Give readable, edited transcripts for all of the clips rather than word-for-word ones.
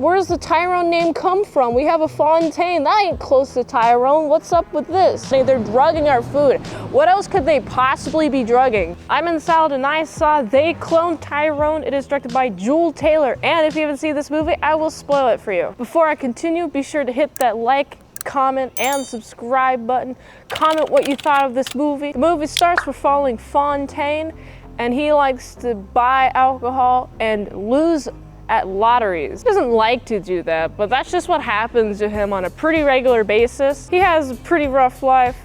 where's the Tyrone name come from? We have a Fontaine, that ain't close to Tyrone. What's up with this? They're drugging our food. What else could they possibly be drugging? I'm in Salad and I saw they cloned Tyrone. It is directed by Jewel Taylor. And if you haven't seen this movie, I will spoil it for you. Before I continue, be sure to hit that like, comment, and subscribe button. Comment what you thought of this movie. The movie starts with following Fontaine, and he likes to buy alcohol and lose at lotteries. He doesn't like to do that, but that's just what happens to him on a pretty regular basis. He has a pretty rough life.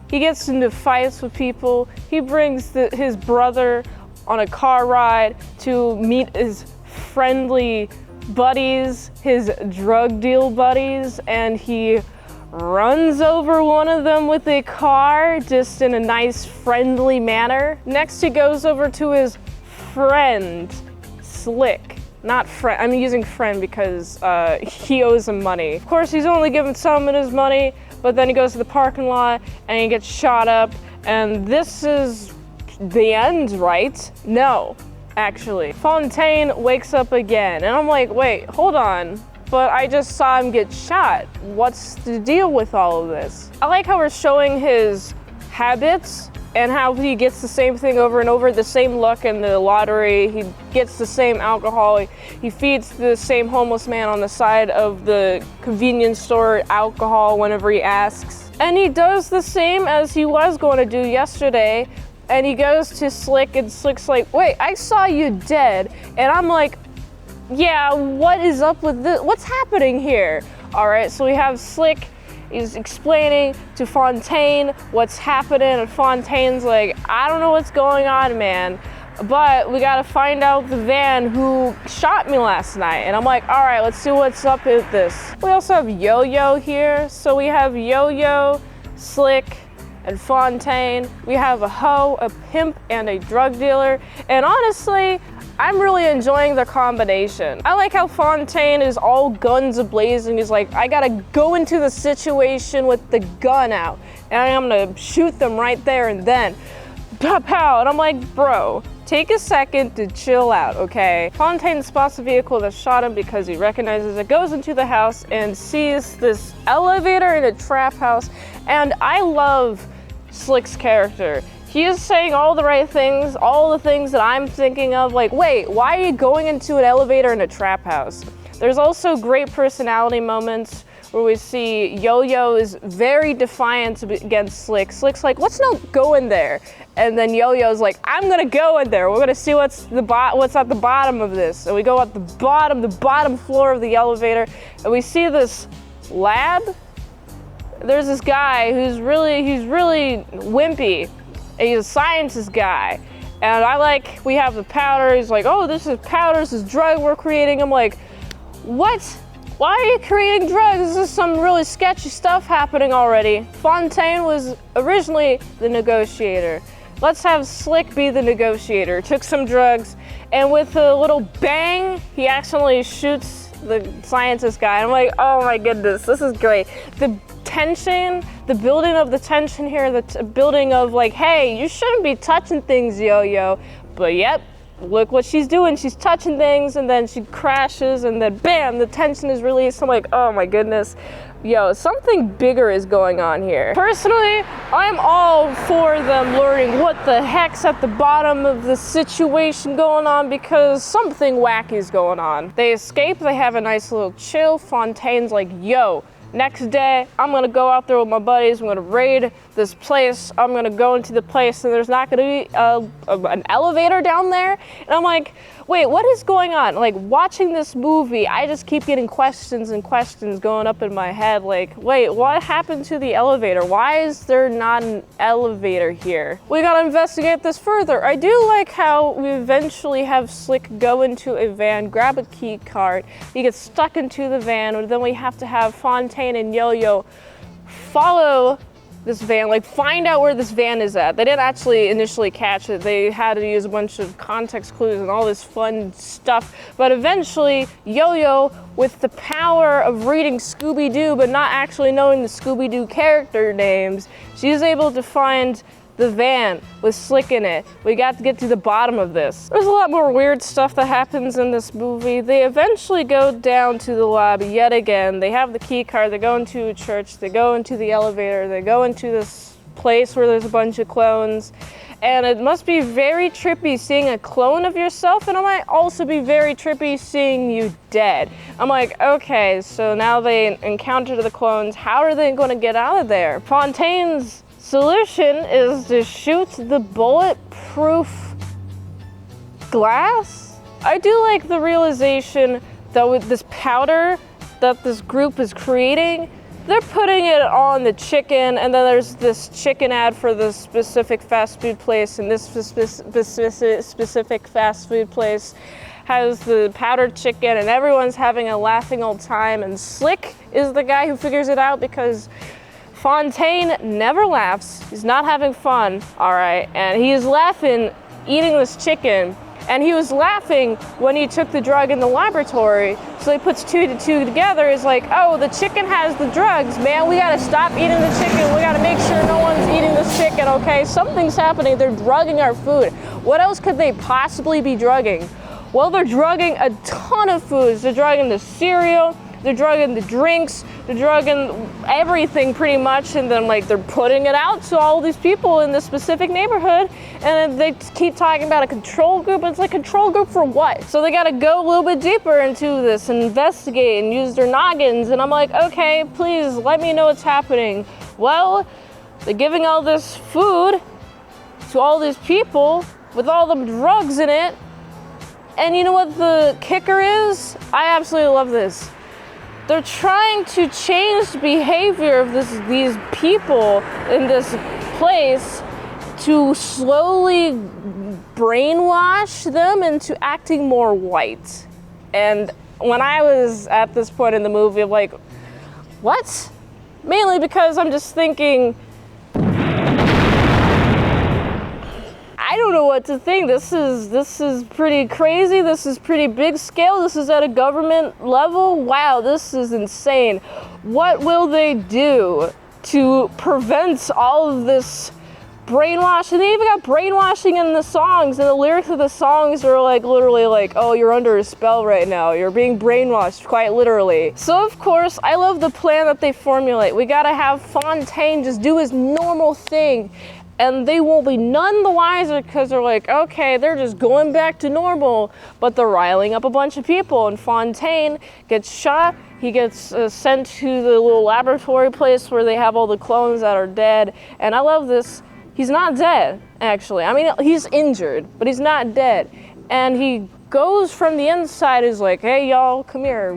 He gets into fights with people. He brings his brother on a car ride to meet his friendly buddies, his drug deal buddies, and he runs over one of them with a car just in a nice friendly manner. Next he goes over to his friend, Slick. Not friend, I'm using friend because he owes him money. Of course, he's only given some of his money, but then he goes to the parking lot and he gets shot up, and this is the end, right? No, actually. Fontaine wakes up again, and I'm like, wait, hold on. But I just saw him get shot. What's the deal with all of this? I like how we're showing his habits and how he gets the same thing over and over, the same luck in the lottery, he gets the same alcohol, he feeds the same homeless man on the side of the convenience store alcohol whenever he asks. And he does the same as he was going to do yesterday, and he goes to Slick, and Slick's like, wait, I saw you dead. And I'm like, yeah, what is up with this? What's happening here? All right, so we have Slick. He's explaining to Fontaine what's happening, and Fontaine's like, I don't know what's going on, man, but we gotta find out the van who shot me last night. And I'm like, all right, let's see what's up with this. We also have Yo-Yo here. So we have Yo-Yo, Slick, and Fontaine. We have a hoe, a pimp, and a drug dealer. And honestly, I'm really enjoying the combination. I like how Fontaine is all guns a-blazing. He's like, I gotta go into the situation with the gun out, and I'm gonna shoot them right there and then. Pow, pow. And I'm like, bro, take a second to chill out, okay? Fontaine spots the vehicle that shot him because he recognizes it, goes into the house, and sees this elevator in a trap house. And I love Slick's character. He is saying all the right things, all the things that I'm thinking of, like, wait, why are you going into an elevator in a trap house? There's also great personality moments where we see Yo-Yo is very defiant against Slick. Slick's like, let's not go in there. And then Yo-Yo's like, I'm gonna go in there. We're gonna see what's at the bottom of this. And we go at the bottom floor of the elevator, and we see this lab. There's this guy he's really wimpy. He's a scientist guy, and we have the powder. He's like, oh, this is powder, this is drug we're creating. I'm like, what? Why are you creating drugs? This is some really sketchy stuff happening already. Fontaine was originally the negotiator. Let's have Slick be the negotiator. Took some drugs, and with a little bang, he accidentally shoots the scientist guy. I'm like, oh my goodness, this is great. The tension, the building of the tension here, the building of like, hey, you shouldn't be touching things, Yo-Yo. But yep, look what she's doing. She's touching things, and then she crashes, and then bam, the tension is released. I'm like, oh my goodness. Yo, something bigger is going on here. Personally, I'm all for them learning what the heck's at the bottom of the situation going on, because something wacky is going on. They escape, they have a nice little chill. Fontaine's like, yo, next day, I'm gonna go out there with my buddies, I'm gonna raid this place, I'm gonna go into the place, and there's not gonna be an elevator down there. And I'm like, wait, what is going on? Like, watching this movie, I just keep getting questions and questions going up in my head, like, wait, what happened to the elevator? Why is there not an elevator here? We gotta investigate this further. I do like how we eventually have Slick go into a van, grab a key card, he gets stuck into the van, and then we have to have Fontaine and Yo-Yo follow this van, like find out where this van is at. They didn't actually initially catch it. They had to use a bunch of context clues and all this fun stuff. But eventually, Yo-Yo, with the power of reading Scooby-Doo but not actually knowing the Scooby-Doo character names, she's able to find the van with Slick in it. We got to get to the bottom of this. There's a lot more weird stuff that happens in this movie. They eventually go down to the lobby yet again. They have the key card, they go into a church, they go into the elevator, they go into this place where there's a bunch of clones. And it must be very trippy seeing a clone of yourself, and it might also be very trippy seeing you dead. I'm like, okay, so now they encounter the clones, how are they gonna get out of there? Fontaine's solution is to shoot the bulletproof glass? I do like the realization that with this powder that this group is creating, they're putting it on the chicken, and then there's this chicken ad for this specific fast food place, and this specific fast food place has the powdered chicken, and everyone's having a laughing old time, and Slick is the guy who figures it out because Fontaine never laughs. He's not having fun, all right, and he is laughing eating this chicken. And he was laughing when he took the drug in the laboratory. So he puts 2 to 2 together. He's like, oh, the chicken has the drugs, man. We gotta stop eating the chicken. We gotta make sure no one's eating this chicken, okay? Something's happening. They're drugging our food. What else could they possibly be drugging? Well, they're drugging a ton of foods. They're drugging the cereal, they're drugging the drinks, they're drugging everything pretty much, and then like they're putting it out to all these people in this specific neighborhood, and then they keep talking about a control group. It's like, control group for what? So they gotta go a little bit deeper into this and investigate and use their noggins, and I'm like, okay, please let me know what's happening. Well, they're giving all this food to all these people with all the drugs in it, and you know what the kicker is? I absolutely love this. They're trying to change the behavior of these people in this place to slowly brainwash them into acting more white. And when I was at this point in the movie, I'm like, what? Mainly because I'm just thinking, I don't know what to think. This is pretty crazy. This is pretty big scale. This is at a government level. Wow, this is insane. What will they do to prevent all of this brainwashing? They even got brainwashing in the songs, and the lyrics of the songs are like literally like, oh, you're under a spell right now. You're being brainwashed, quite literally. So of course, I love the plan that they formulate. We gotta have Fontaine just do his normal thing, and they won't be none the wiser because they're like, okay, they're just going back to normal, but they're riling up a bunch of people, and Fontaine gets shot. He gets sent to the little laboratory place where they have all the clones that are dead, and I love this. He's not dead, actually. I mean, he's injured, but he's not dead. And he goes from the inside, he's like, hey, y'all, come here,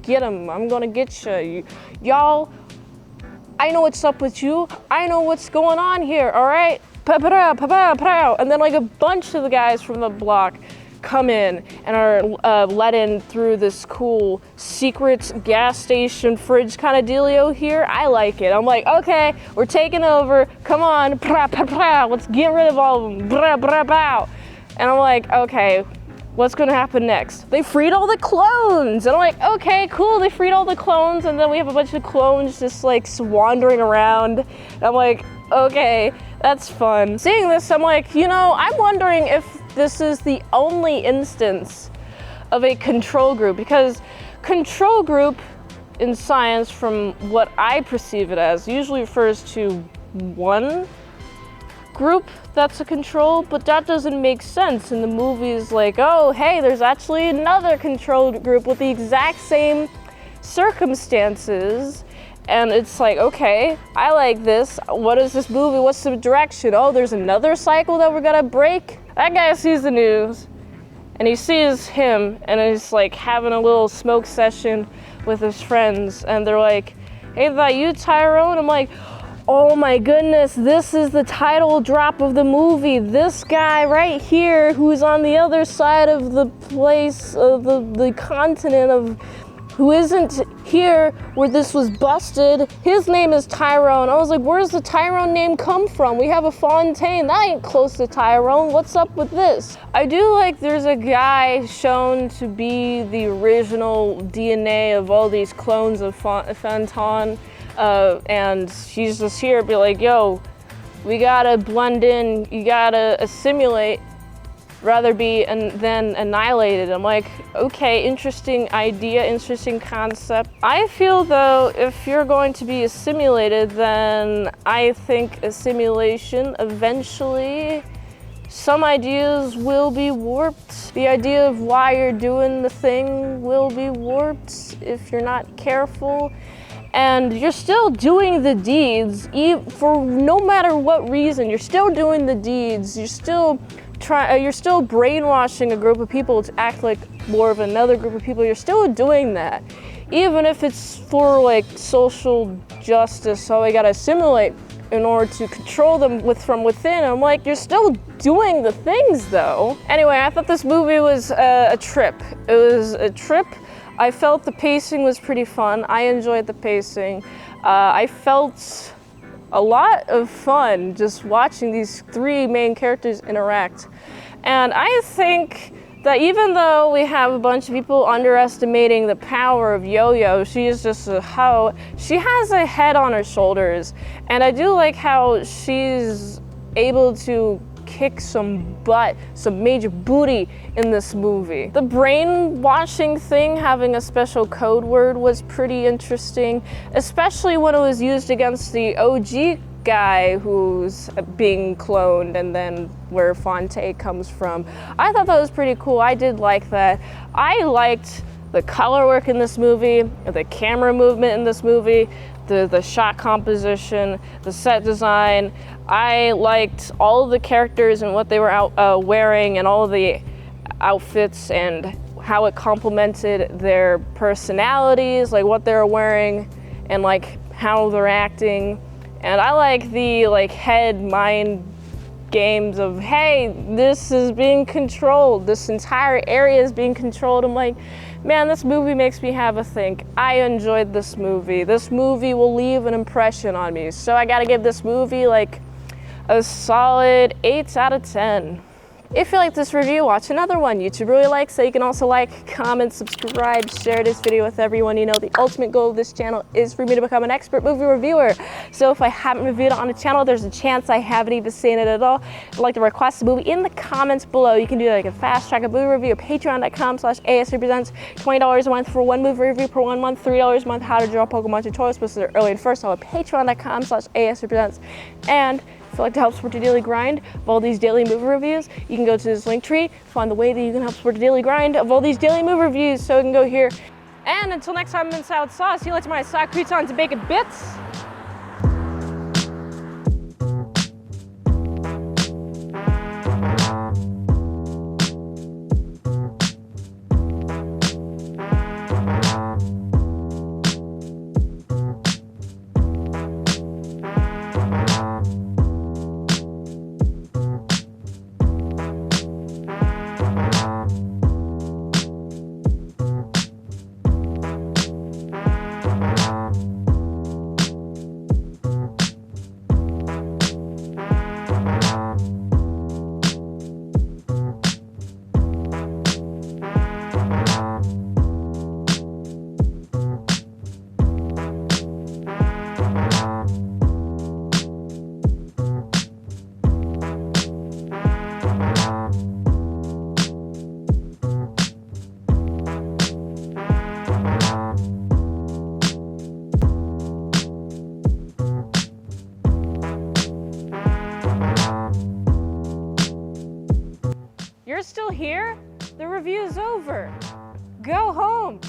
get him, I'm gonna get you. Y'all, I know what's up with you. I know what's going on here, all right? And then like a bunch of the guys from the block come in and are let in through this cool secret gas station fridge kind of dealio here. I like it. I'm like, okay, we're taking over. Come on, let's get rid of all of them. And I'm like, okay, what's gonna happen next? They freed all the clones. And I'm like, okay, cool, they freed all the clones, and then we have a bunch of clones just like wandering around. And I'm like, okay, that's fun. Seeing this, I'm like, you know, I'm wondering if this is the only instance of a control group, because control group in science, from what I perceive it as, usually refers to one group that's a control, but that doesn't make sense in the movies. Like, oh, hey, there's actually another control group with the exact same circumstances. And it's like, okay, I like this. What is this movie? What's the direction? Oh, there's another cycle that we're gonna break? That guy sees the news, and he sees him, and he's like having a little smoke session with his friends, and they're like, hey, is that you, Tyrone? I'm like, oh my goodness, this is the title drop of the movie. This guy right here, who's on the other side of the place, of the continent of, who isn't here where this was busted, his name is Tyrone. I was like, where's the Tyrone name come from? We have a Fontaine, that ain't close to Tyrone. What's up with this? I do like there's a guy shown to be the original DNA of all these clones of Fontaine, and he's just here be like, yo, We gotta blend in, you gotta assimilate, rather be than annihilated. I'm like, okay, interesting idea, interesting concept. I feel though, if you're going to be assimilated, then I think assimilation eventually, some ideas will be warped. The idea of why you're doing the thing will be warped if you're not careful. And you're still doing the deeds, for no matter what reason, you're still doing the deeds. You're still brainwashing a group of people to act like more of another group of people. You're still doing that. Even if it's for like social justice, so we gotta assimilate in order to control them from within. I'm like, you're still doing the things though. Anyway, I thought this movie was a trip. It was a trip. I felt the pacing was pretty fun. I enjoyed the pacing. I felt a lot of fun just watching these three main characters interact. And I think that even though we have a bunch of people underestimating the power of Yo-Yo, she is just a hoe. She has a head on her shoulders. And I do like how she's able to kick some butt, some major booty in this movie. The brainwashing thing, having a special code word, was pretty interesting, especially when it was used against the OG guy who's being cloned, and then where Fonte comes from. I thought that was pretty cool. I did like that. I liked the color work in this movie, the camera movement in this movie, the shot composition, the set design. I liked all of the characters and what they were wearing, and all of the outfits and how it complemented their personalities, like what they're wearing and like how they're acting. And I like the head mind games of, hey, this is being controlled, this entire area is being controlled. I'm like, man, this movie makes me have a think. I enjoyed this movie. This movie will leave an impression on me. So I gotta give this movie like a solid 8 out of 10. If you like this review, watch another one. YouTube really likes, so you can also like, comment, subscribe, share this video with everyone you know. The ultimate goal of this channel is for me to become an expert movie reviewer. So if I haven't reviewed it on the channel, there's a chance I haven't even seen it at all. If you'd like to request a movie in the comments below, you can do like a fast track, a movie review, patreon.com/ASEPresents, $20 a month for one movie review per 1 month, $3 a month, how to draw Pokemon tutorials posted early and first, so at patreon.com/ASEPresents. And if you'd like to help support your daily grind of all these daily movie reviews, you can go to this link tree, find the way that you can help support the daily grind of all these daily movie reviews, so you can go here. And until next time, I'm in salad sauce. See you later, my side croutons and bacon bits. You're still here? The review's over. Go home.